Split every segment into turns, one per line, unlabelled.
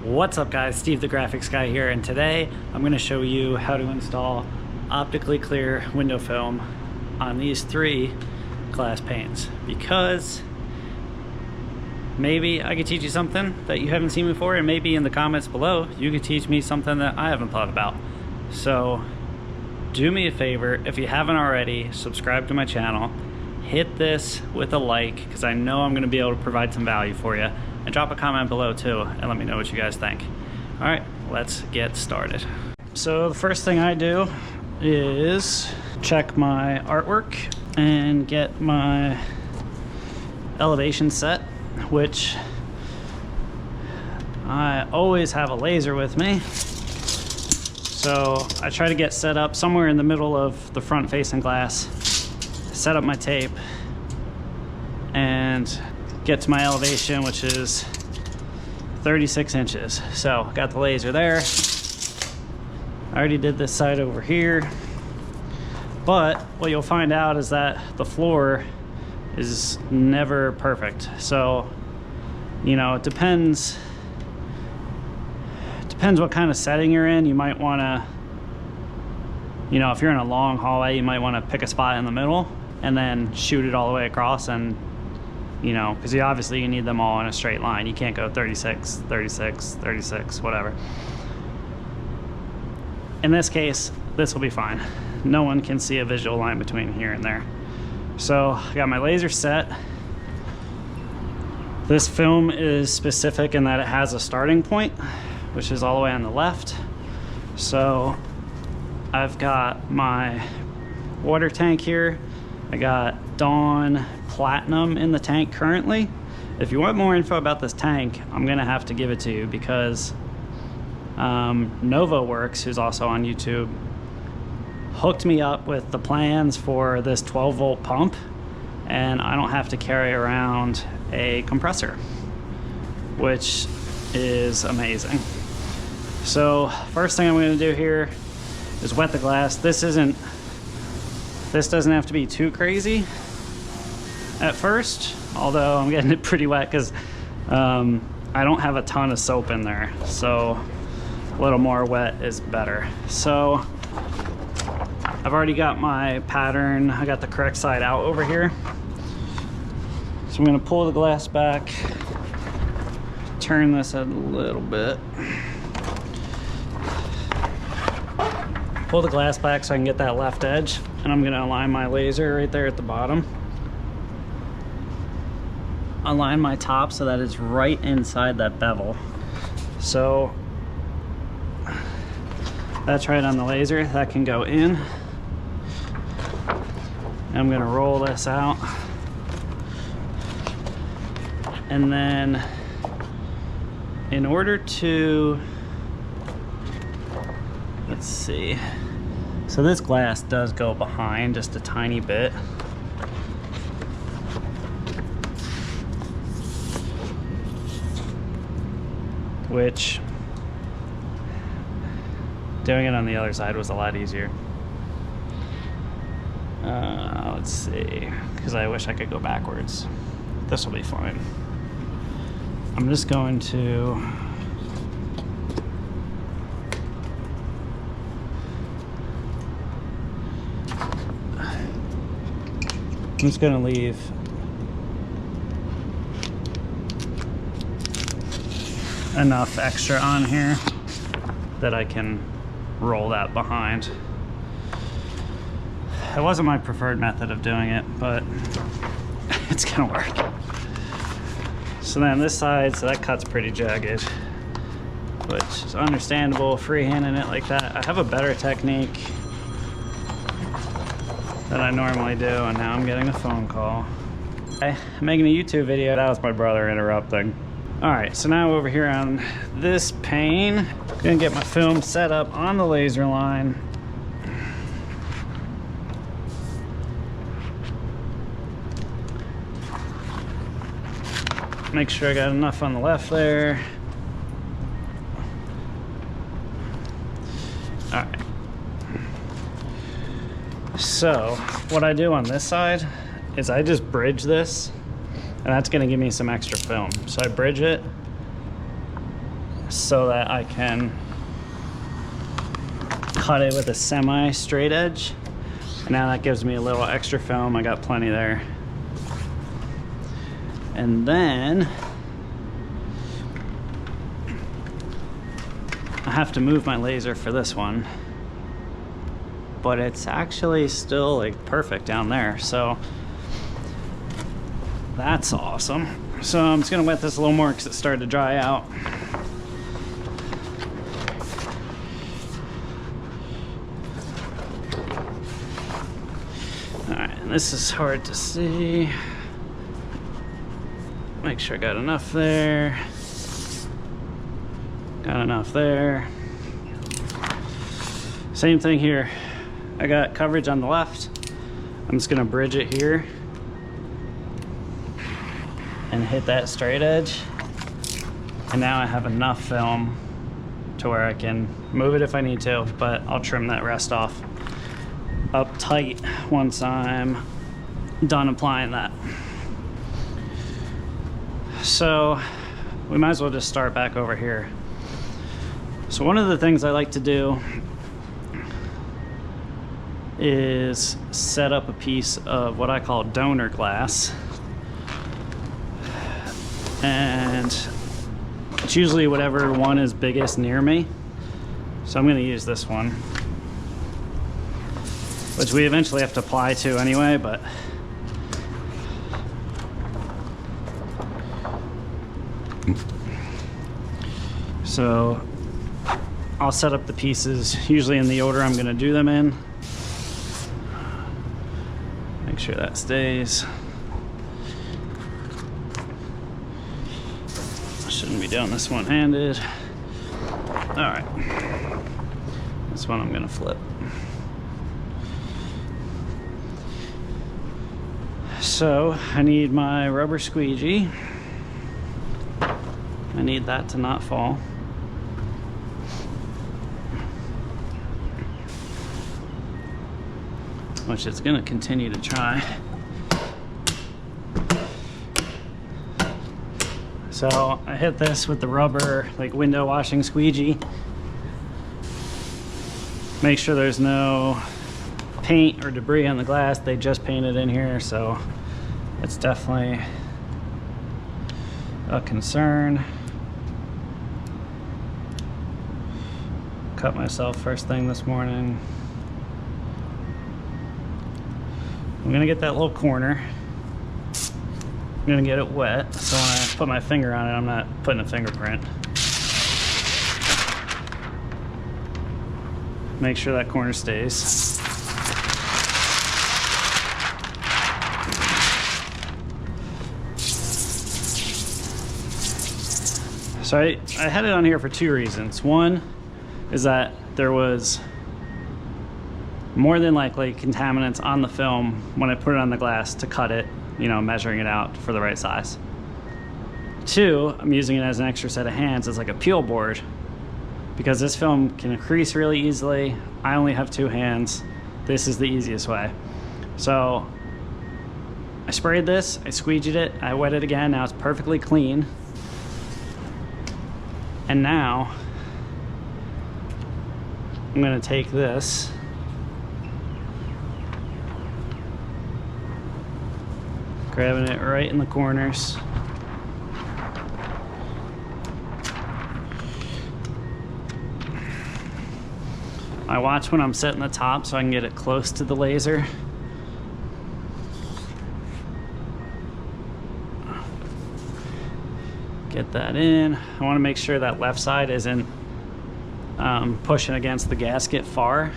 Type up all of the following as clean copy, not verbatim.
What's up guys, Steve the Graphics Guy here, and today I'm going to show you how to install optically clear window film on these 3 glass panes, because maybe I could teach you something that you haven't seen before, and maybe in the comments below you could teach me something that I haven't thought about. So do me a favor, if you haven't already, subscribe to my channel, hit this with a like, because I know I'm going to be able to provide some value for you. And drop a comment below too and let me know what you guys think. All right, let's get started. So the first thing I do is check my artwork and get my elevation set, which I always have a laser with me. So I try to get set up somewhere in the middle of the front facing glass, set up my tape, and get to my elevation, which is 36 inches. So got the laser there. I already did this side over here, but what you'll find out is that the floor is never perfect. So, you know, it depends what kind of setting you're in. You might want to, you know, if you're in a long hallway, you might want to pick a spot in the middle and then shoot it all the way across, and you know, because obviously you need them all in a straight line. You can't go 36, 36, 36, whatever. In this case, this will be fine. No one can see a visual line between here and there. So I got my laser set. This film is specific in that it has a starting point, which is all the way on the left. So I've got my water tank here. I got Dawn Platinum in the tank currently. If you want more info about this tank, I'm gonna have to give it to you, because Nova Works, who's also on YouTube, hooked me up with the plans for this 12-volt pump, and I don't have to carry around a compressor, which is amazing. So first thing I'm gonna do here is wet the glass. This doesn't have to be too crazy at first, although I'm getting it pretty wet because I don't have a ton of soap in there, so a little more wet is better. So I've already got my pattern. I got the correct side out over here. So I'm gonna pull the glass back, turn this a little bit, pull the glass back so I can get that left edge, and I'm gonna align my laser right there at the bottom. Align my top so that it's right inside that bevel. So that's right on the laser. That can go in. I'm gonna roll this out. And then in order to, let's see. So this glass does go behind just a tiny bit. Which, doing it on the other side was a lot easier. Let's see, because I wish I could go backwards. This will be fine. I'm just going to leave enough extra on here that I can roll that behind. It wasn't my preferred method of doing it, but it's gonna work. So then this side, so that cut's pretty jagged, which is understandable, freehanding it like that. I have a better technique than I normally do, and now I'm getting a phone call. I'm making a YouTube video. That was my brother interrupting. All right, so now over here on this pane, I'm gonna get my film set up on the laser line. Make sure I got enough on the left there. All right. So what I do on this side is I just bridge this, and that's gonna give me some extra film. So I bridge it, so that I can cut it with a semi straight edge. And now that gives me a little extra film. I got plenty there. And then I have to move my laser for this one, but it's actually still like perfect down there, so that's awesome. So I'm just gonna wet this a little more because it started to dry out. All right, and this is hard to see. Make sure I got enough there. Got enough there. Same thing here. I got coverage on the left. I'm just gonna bridge it here and hit that straight edge. And now I have enough film to where I can move it if I need to, but I'll trim that rest off up tight once I'm done applying that. So we might as well just start back over here. So one of the things I like to do is set up a piece of what I call donor glass. And it's usually whatever one is biggest near me. So I'm gonna use this one, which we eventually have to apply to anyway, but so I'll set up the pieces usually in the order I'm gonna do them in. Make sure that stays. Shouldn't be doing this one-handed. All right, this one I'm gonna flip. So I need my rubber squeegee. I need that to not fall. Which it's gonna continue to try. So I hit this with the rubber, like window washing squeegee. Make sure there's no paint or debris on the glass. They just painted in here, so it's definitely a concern. Cut myself first thing this morning. I'm gonna get that little corner. I'm gonna get it wet, so when I put my finger on it, I'm not putting a fingerprint. Make sure that corner stays. So I had it on here for two reasons. One is that there was more than likely contaminants on the film when I put it on the glass to cut it, you know, measuring it out for the right size. Two, I'm using it as an extra set of hands as like a peel board, because this film can crease really easily. I only have two hands. This is the easiest way. So I sprayed this, I squeegeed it, I wet it again, now it's perfectly clean. And now I'm gonna take this grabbing it right in the corners. I watch when I'm setting the top so I can get it close to the laser. Get that in. I want to make sure that left side isn't pushing against the gasket far,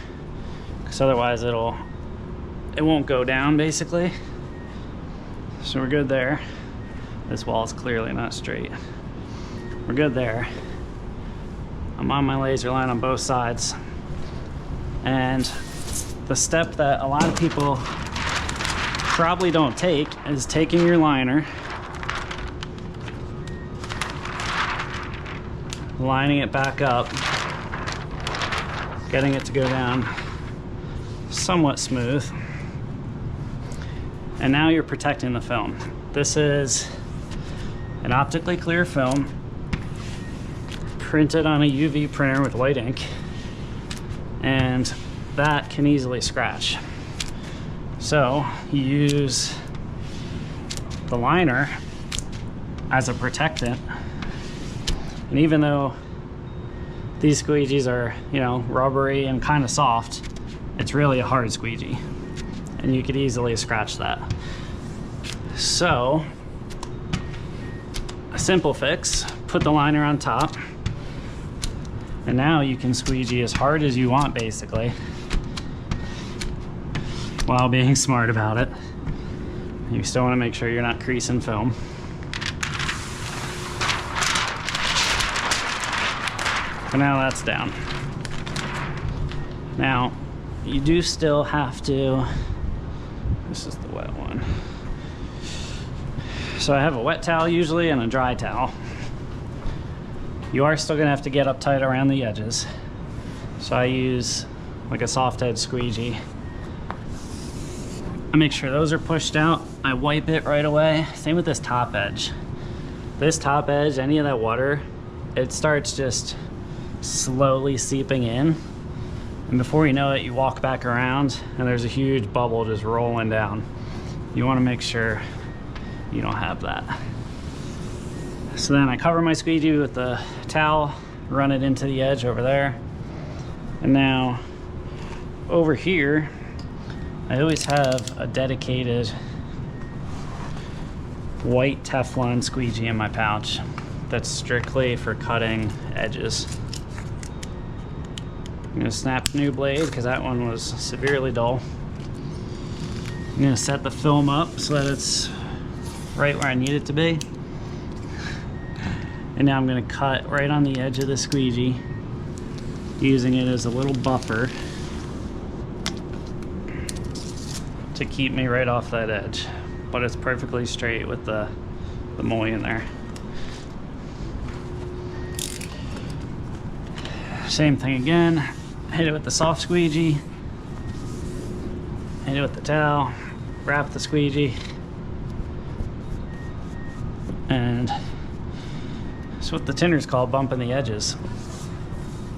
because otherwise it won't go down basically. So we're good there. This wall is clearly not straight. We're good there. I'm on my laser line on both sides. And the step that a lot of people probably don't take is taking your liner, lining it back up, getting it to go down somewhat smooth. And now you're protecting the film. This is an optically clear film, printed on a UV printer with white ink, and that can easily scratch. So you use the liner as a protectant, and even though these squeegees are, you know, rubbery and kind of soft, it's really a hard squeegee, and you could easily scratch that. So a simple fix: put the liner on top, and now you can squeegee as hard as you want, basically, while being smart about it. You still want to make sure you're not creasing film. But now that's down. Now, you do still have to, this is the wet one. So I have a wet towel usually and a dry towel. You are still gonna have to get up tight around the edges. So I use like a soft edge squeegee. I make sure those are pushed out. I wipe it right away. Same with this top edge. This top edge, any of that water, it starts just slowly seeping in. And before you know it, you walk back around and there's a huge bubble just rolling down. You wanna make sure you don't have that. So then I cover my squeegee with the towel, run it into the edge over there. And now over here, I always have a dedicated white Teflon squeegee in my pouch that's strictly for cutting edges. I'm gonna snap a new blade because that one was severely dull. I'm gonna set the film up so that it's right where I need it to be. And now I'm gonna cut right on the edge of the squeegee, using it as a little buffer to keep me right off that edge. But it's perfectly straight with the mullion there. Same thing again. Hit it with the soft squeegee, hit it with the towel, wrap the squeegee, and it's what the tinners call bumping the edges,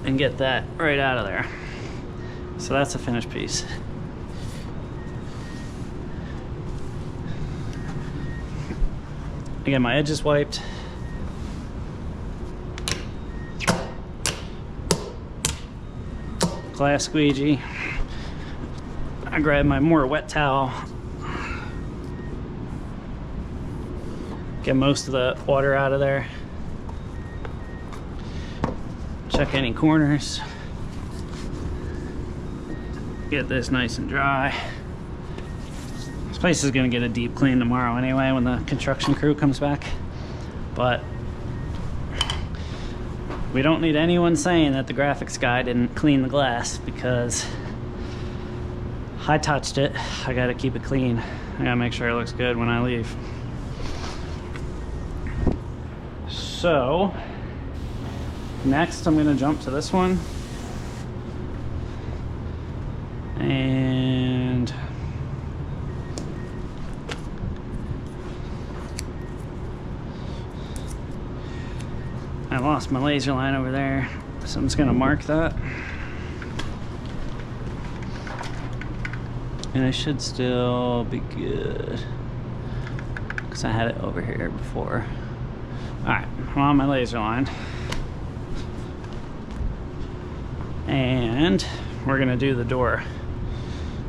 and get that right out of there. So that's a finished piece. Again, my edge is wiped. Glass squeegee. I grab my more wet towel. Get most of the water out of there. Check any corners. Get this nice and dry. This place is gonna get a deep clean tomorrow anyway when the construction crew comes back. But we don't need anyone saying that the graphics guy didn't clean the glass, because I touched it. I gotta keep it clean. I gotta make sure it looks good when I leave. So next I'm gonna jump to this one, and I lost my laser line over there, so I'm just gonna mark that. And it should still be good, because I had it over here before. Alright, I'm on my laser line. And we're gonna do the door.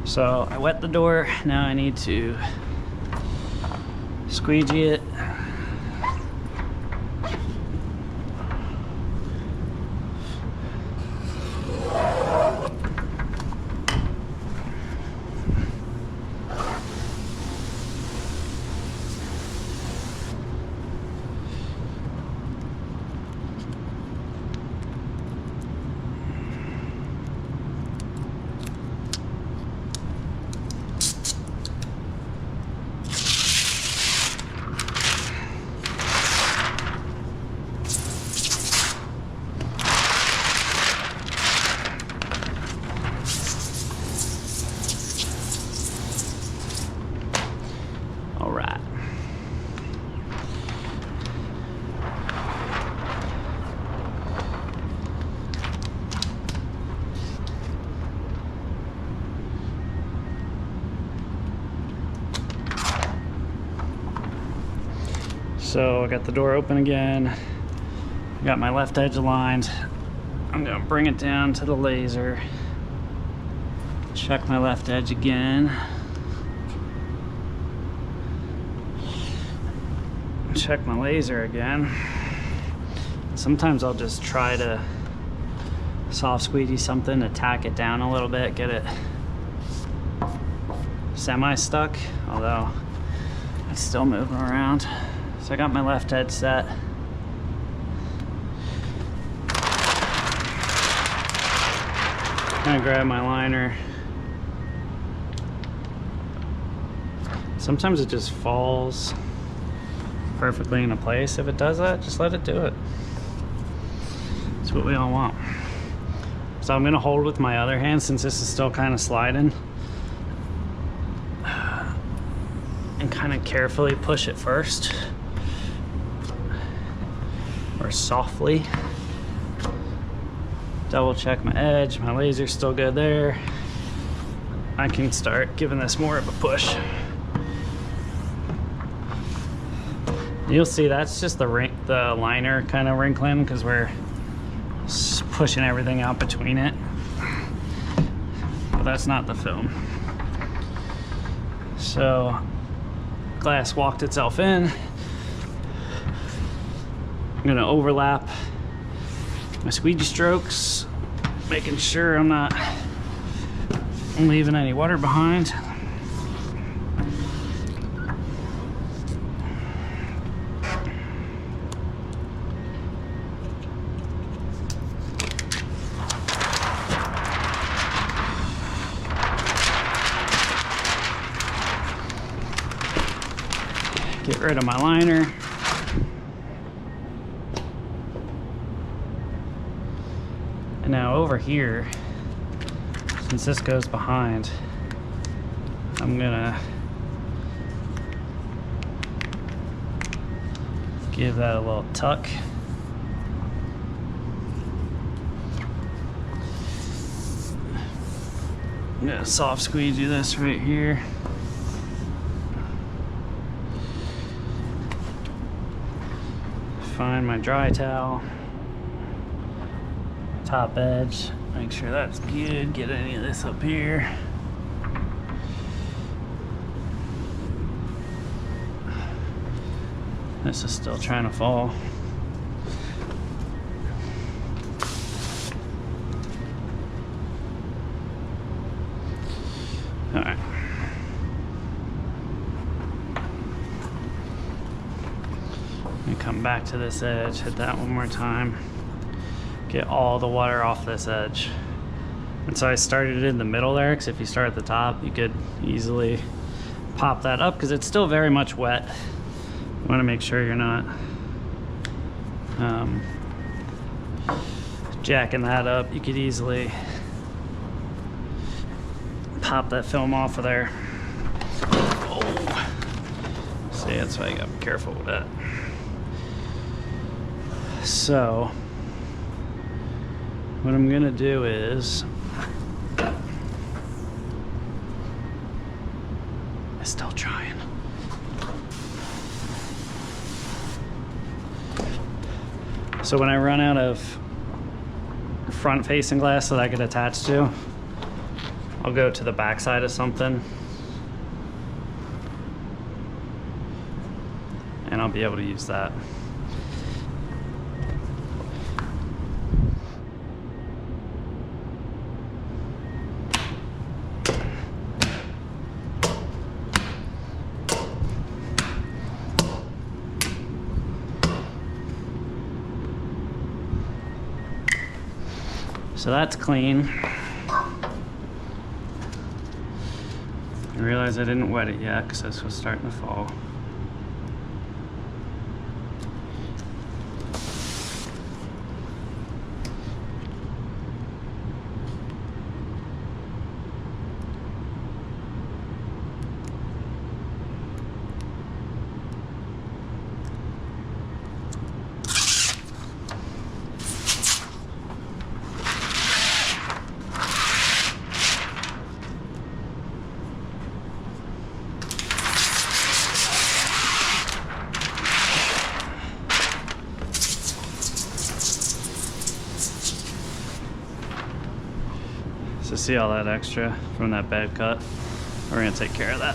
So I wet the door, now I need to squeegee it. So I got the door open again. I got my left edge aligned. I'm gonna bring it down to the laser. Check my left edge again. Check my laser again. Sometimes I'll just try to soft squeegee something to tack it down a little bit, get it semi-stuck, although it's still moving around. So I got my left edge set. I'm gonna grab my liner. Sometimes it just falls perfectly into place. If it does that, just let it do it. That's what we all want. So I'm gonna hold with my other hand since this is still kind of sliding, and kind of carefully push it first, or softly. Double check my edge. My laser's still good there. I can start giving this more of a push. You'll see that's just the liner kind of wrinkling because we're pushing everything out between it. But that's not the film. So glass walked itself in. I'm gonna overlap my squeegee strokes, making sure I'm not leaving any water behind. Get rid of my liner. And now over here, since this goes behind, I'm gonna give that a little tuck. I'm gonna soft squeegee this right here. Find my dry towel, top edge, make sure that's good, get any of this up here. This is still trying to fall. All right. Come back to this edge, hit that one more time, get all the water off this edge. And so I started it in the middle there, because if you start at the top, you could easily pop that up because it's still very much wet. You want to make sure you're not jacking that up. You could easily pop that film off of there. Oh, see, that's why you gotta be careful with that. So what I'm gonna do is, I'm still trying. So when I run out of front facing glass that I could attach to, I'll go to the back side of something and I'll be able to use that. So that's clean. I realized I didn't wet it yet because this was starting to fall. So see all that extra from that bed cut? We're gonna take care of that.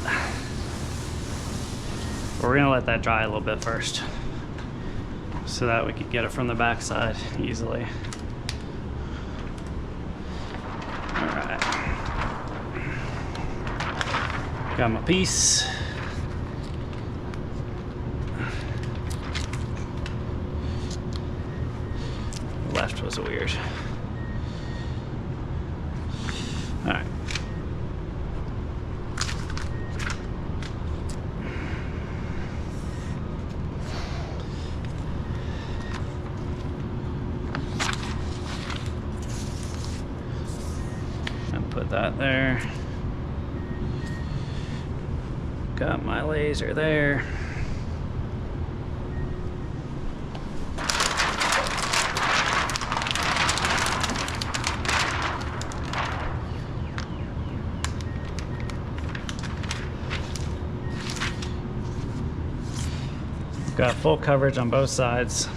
But we're gonna let that dry a little bit first, so that we could get it from the back side easily. All right. Got my piece. Left was weird. All right. And put that there. Got my laser there. Got full coverage on both sides.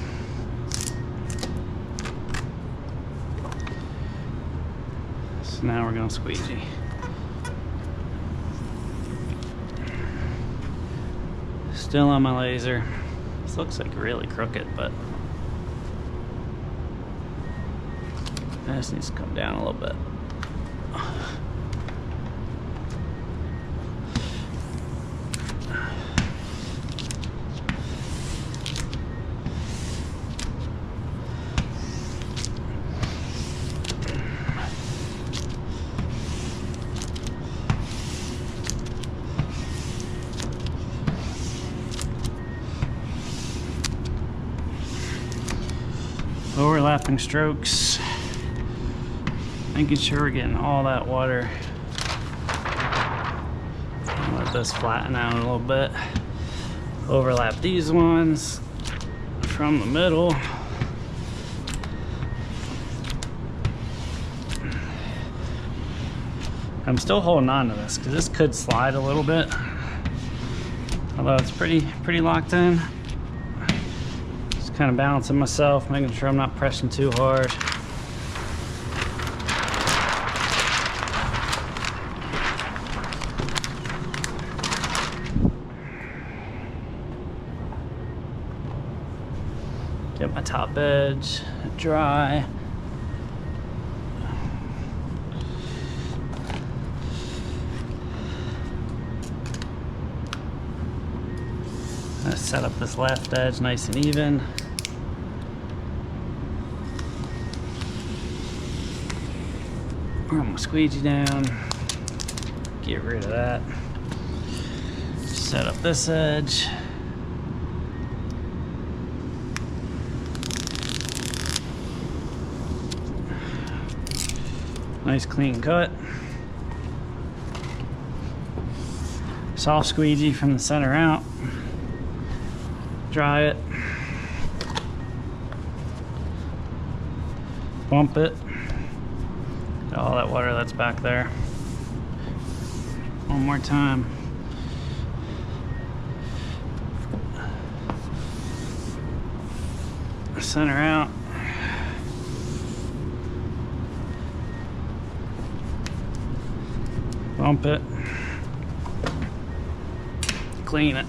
So now we're gonna squeegee. Still on my laser. This looks like really crooked, but this needs to come down a little bit. Overlapping strokes, making sure we're getting all that water. Let this flatten out a little bit. Overlap these ones from the middle. I'm still holding on to this because this could slide a little bit, although it's pretty locked in. Kind of balancing myself, making sure I'm not pressing too hard. Get my top edge dry. Let's set up this left edge nice and even. Run my squeegee down, get rid of that. Set up this edge. Nice clean cut. Soft squeegee from the center out. Dry it. Bump it. All that water that's back there. One more time. Center out. Bump it. Clean it.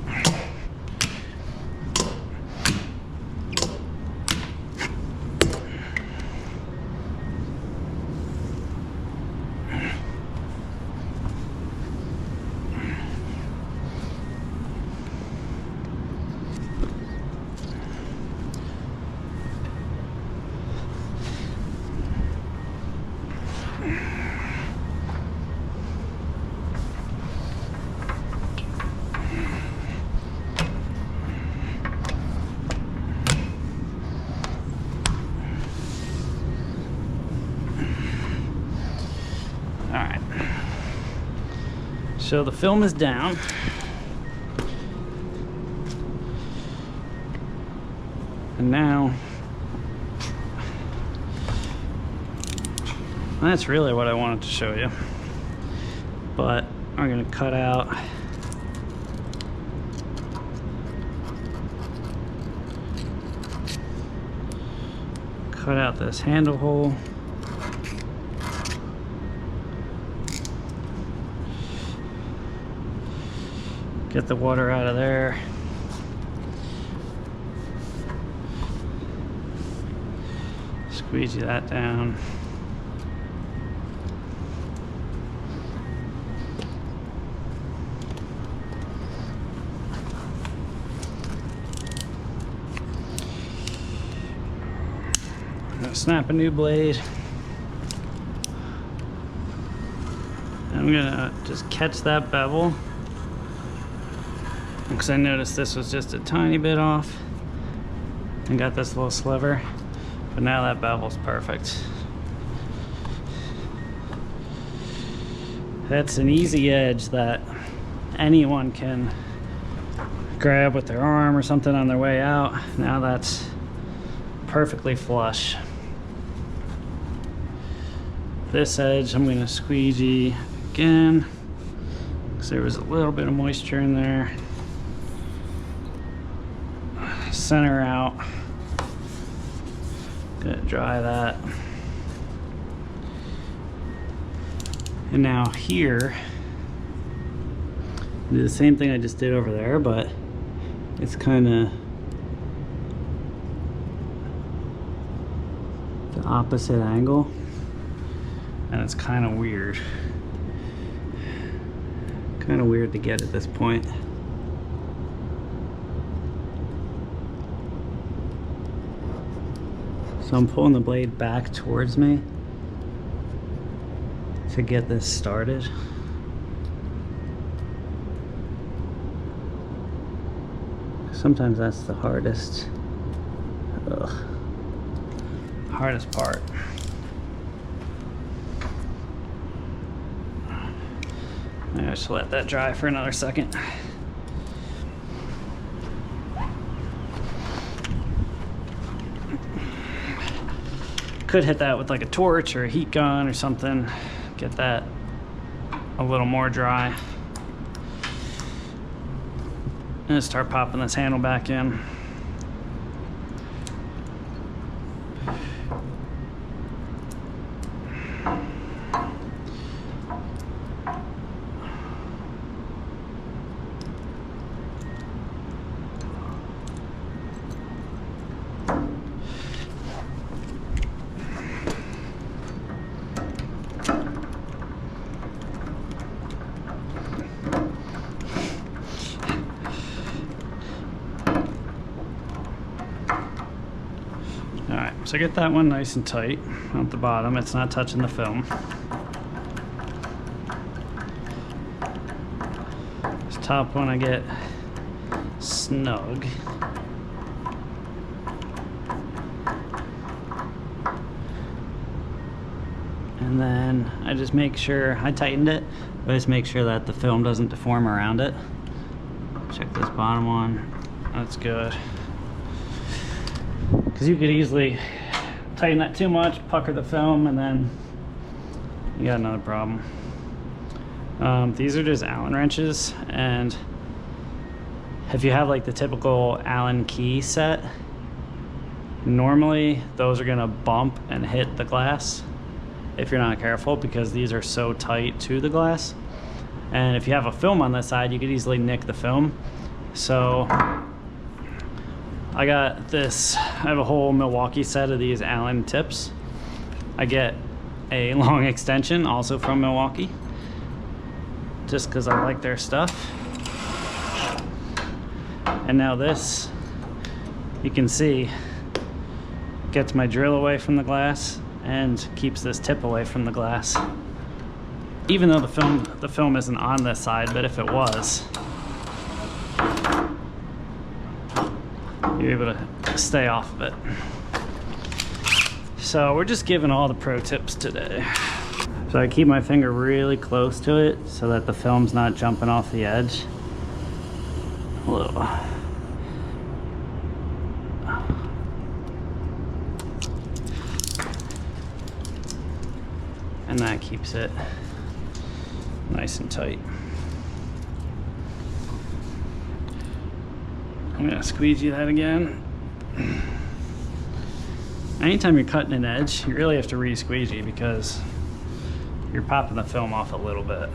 Alright, so the film is down. And now, that's really what I wanted to show you. But I'm going to cut out this handle hole. Get the water out of there. Squeegee that down. I'm gonna snap a new blade. I'm gonna just catch that bevel, because I noticed this was just a tiny bit off and got this little sliver, but now that bevel's perfect. That's an easy edge that anyone can grab with their arm or something on their way out. Now that's perfectly flush. This edge I'm going to squeegee again because there was a little bit of moisture in there. Center out. Gonna dry that. And now here, do the same thing I just did over there, but it's kind of the opposite angle, and it's kind of weird. Kind of weird to get at this point. So I'm pulling the blade back towards me to get this started. Sometimes that's the hardest part. I just let that dry for another second. Could hit that with like a torch or a heat gun or something. Get that a little more dry. And start popping this handle back in. Alright, so get that one nice and tight at the bottom. It's not touching the film. This top one I get snug. And then I just make sure, I tightened it, but I just make sure that the film doesn't deform around it. Check this bottom one. That's good. Because you could easily tighten that too much, pucker the film, and then you got another problem. These are just Allen wrenches, and if you have like the typical Allen key set, normally those are gonna bump and hit the glass if you're not careful, because these are so tight to the glass. And if you have a film on this side, you could easily nick the film. So I got this, I have a whole Milwaukee set of these Allen tips. I get a long extension also from Milwaukee, just because I like their stuff. And now this, you can see, gets my drill away from the glass and keeps this tip away from the glass. Even though the film isn't on this side, but if it was, you're able to stay off of it. So we're just giving all the pro tips today. So I keep my finger really close to it so that the film's not jumping off the edge. A little. And that keeps it nice and tight. I'm gonna squeegee that again. Anytime you're cutting an edge, you really have to re-squeegee because you're popping the film off a little bit.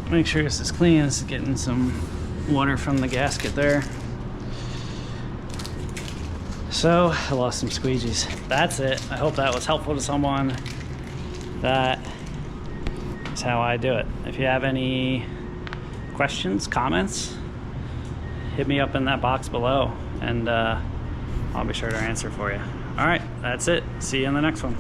Make sure this is clean. This is getting some water from the gasket there. So I lost some squeegees. That's it. I hope that was helpful to someone. That is how I do it. If you have any questions, comments, hit me up in that box below, and I'll be sure to answer for you. All right, that's it. See you in the next one.